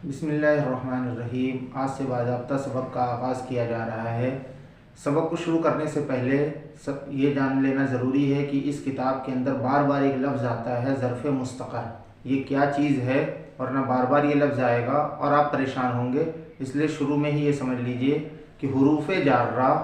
بسم اللہ الرحمن الرحیم۔ آج سے باضابطہ سبق کا آغاز کیا جا رہا ہے۔ سبق کو شروع کرنے سے پہلے یہ جان لینا ضروری ہے کہ اس کتاب کے اندر بار بار ایک لفظ آتا ہے ظرف مستقر۔ یہ کیا چیز ہے ورنہ بار بار یہ لفظ آئے گا اور آپ پریشان ہوں گے، اس لیے شروع میں ہی یہ سمجھ لیجئے کہ حروف جارہ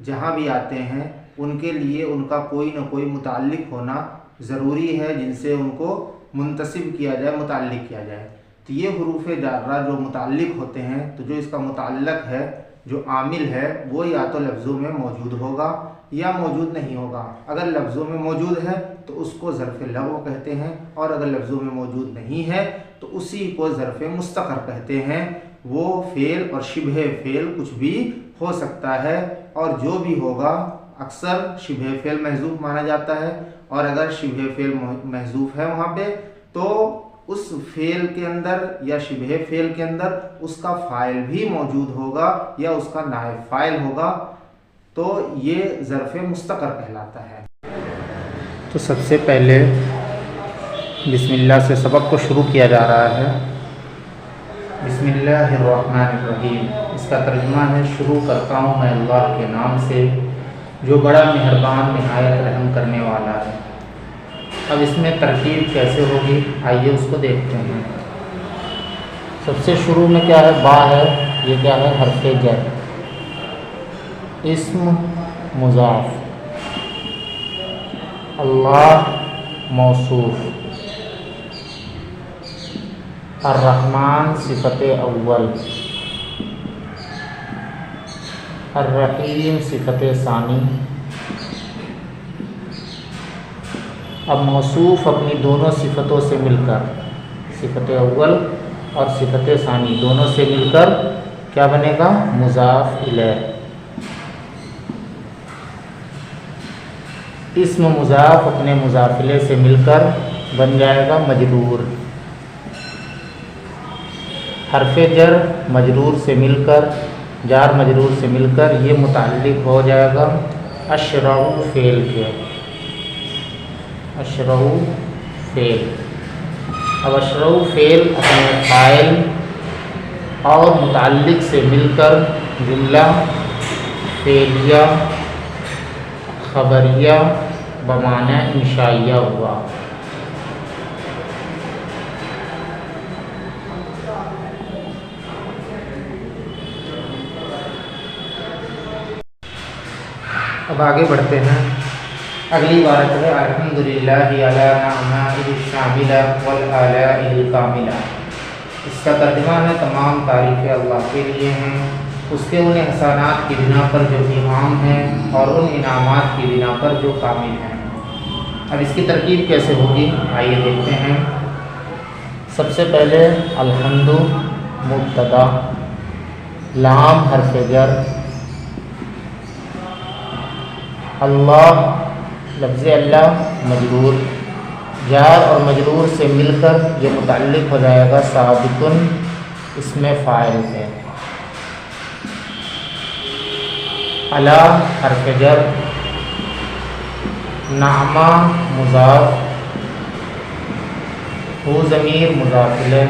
جہاں بھی آتے ہیں ان کے لیے ان کا کوئی نہ کوئی متعلق ہونا ضروری ہے جن سے ان کو منتسب کیا جائے، متعلق کیا جائے۔ تو یہ حروف جارہ جو متعلق ہوتے ہیں، تو جو اس کا متعلق ہے، جو عامل ہے، وہ یا تو لفظوں میں موجود ہوگا یا موجود نہیں ہوگا۔ اگر لفظوں میں موجود ہے تو اس کو ظرف لغو کہتے ہیں، اور اگر لفظوں میں موجود نہیں ہے تو اسی کو ظرف مستقر کہتے ہیں۔ وہ فعل اور شبہ فعل کچھ بھی ہو سکتا ہے، اور جو بھی ہوگا اکثر شبہ فعل محذوف مانا جاتا ہے، اور اگر شبہ فعل محذوف ہے وہاں پہ تو اس فعل کے اندر یا شبہ فعل کے اندر اس کا فاعل بھی موجود ہوگا یا اس کا نائب فاعل ہوگا، تو یہ ظرف مستقر کہلاتا ہے۔ تو سب سے پہلے بسم اللہ سے سبق کو شروع کیا جا رہا ہے۔ بسم اللہ الرحمن الرحیم، اس کا ترجمہ ہے شروع کرتا ہوں میں اللہ کے نام سے جو بڑا مہربان نہایت رحم کرنے والا ہے۔ اب اس میں ترکیب کیسے ہوگی آئیے اس کو دیکھتے ہیں۔ سب سے شروع میں کیا ہے؟ با ہے، یہ کیا ہے؟ حرف جر، اسم مضاف، اللہ موصوف، الرحمن صفت اول، الرحیم صفت ثانی۔ اب موصوف اپنی دونوں صفتوں سے مل کر، صفت اول اور صفت ثانی دونوں سے مل کر کیا بنے گا؟ مضاف الیہ۔ اسم مضاف اپنے مضاف الیہ سے مل کر بن جائے گا مجرور۔ حرف جر مجرور سے مل کر، جار مجرور سے مل کر یہ متعلق ہو جائے گا اشرع فعل کے، اشرع فعل۔ اب اشرع فعل اپنے فاعل اور متعلق سے مل کر جملہ فعلیہ خبریہ بمعنی انشائیہ ہوا۔ اب آگے بڑھتے ہیں۔ اگلی بات ہے الحمدللہ علی نعمائہ الشاملہ والآلاء الکاملہ۔ اس کا ترجمہ ہے تمام تعریفیں اللہ کے لیے ہیں، اس کے ان احسانات کی بنا پر جو انعام ہیں اور ان انعامات کی بنا پر جو کامل ہیں۔ اب اس کی ترکیب کیسے ہوگی آئیے دیکھتے ہیں۔ سب سے پہلے الحمد مبتدا، لام حرف جر، اللہ لفظ اللہ مجرور، جار اور مجرور سے مل کر یہ متعلق ہو جائے گا ثابتن اسم فاعل ہے۔ علی حرف جر، نعمہ مضاف، ہو ضمیر مضاف الیہ،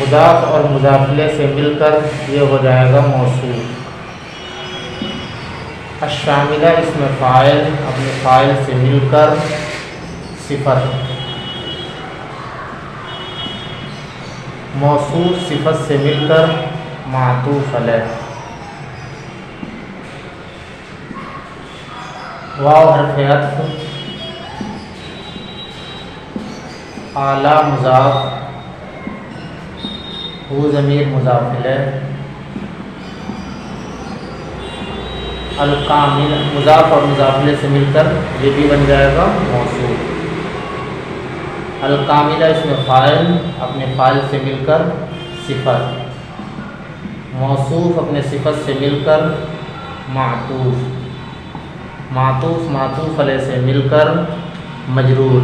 مضاف اور مضاف الیہ سے مل کر یہ ہو جائے گا موصوف۔ الشاملہ اسم فاعل اپنے فاعل سے مل کر صفت، موصوف صفت سے مل کر معطوف علیہ۔ واو حرف عطف، اعلیٰ مضاف، ہو ضمیر مضاف الیہ، الکامل مضاف اور مضاف الیہ سے مل کر یہ بھی بن جائے گا موصوف۔ الکاملہ اسم فاعل اپنے فاعل سے مل کر صفت، موصوف اپنے صفت سے مل کر معطوف، معطوف معطوف علیہ سے مل کر مجرور۔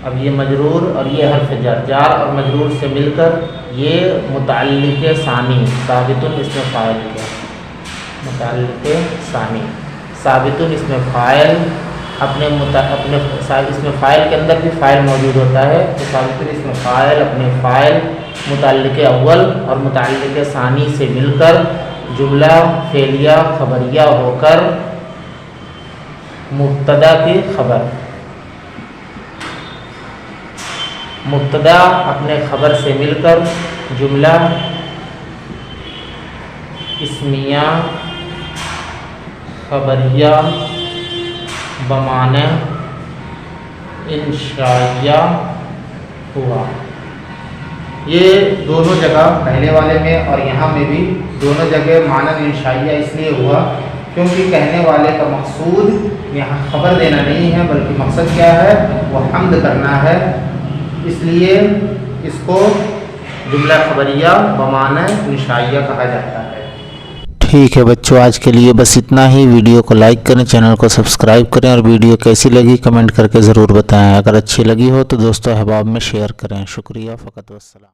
اب یہ مجرور اور یہ حرف جر، جار اور مجرور سے مل کر یہ متعلق ثانی ثابت اسم فاعل کے، متعلق ثانی ثابت اسم فاعل اپنے اس میں فاعل کے اندر بھی فاعل موجود ہوتا ہے، تو ثابت اس میں فاعل اپنے فاعل متعلق اول اور متعلق ثانی سے مل کر جملہ فعلیہ خبریہ ہو کر مبتدا کی خبر، مبتدا اپنے خبر سے مل کر جملہ اسمیہ خبریہ بمعنی انشائیہ ہوا۔ یہ دونوں جگہ پہلے والے میں اور یہاں میں بھی دونوں جگہ معنی انشائیہ اس لیے ہوا کیونکہ کہنے والے کا مقصود یہاں خبر دینا نہیں ہے، بلکہ مقصد کیا ہے؟ وہ حمد کرنا ہے، اس لیے اس کو جملہ خبریہ بمعنی انشائیہ کہا جاتا ہے۔ ٹھیک ہے بچوں، آج کے لیے بس اتنا ہی۔ ویڈیو کو لائک کریں، چینل کو سبسکرائب کریں اور ویڈیو کیسی لگی کمنٹ کر کے ضرور بتائیں۔ اگر اچھی لگی ہو تو دوستوں احباب میں شیئر کریں۔ شکریہ، فقط والسلام۔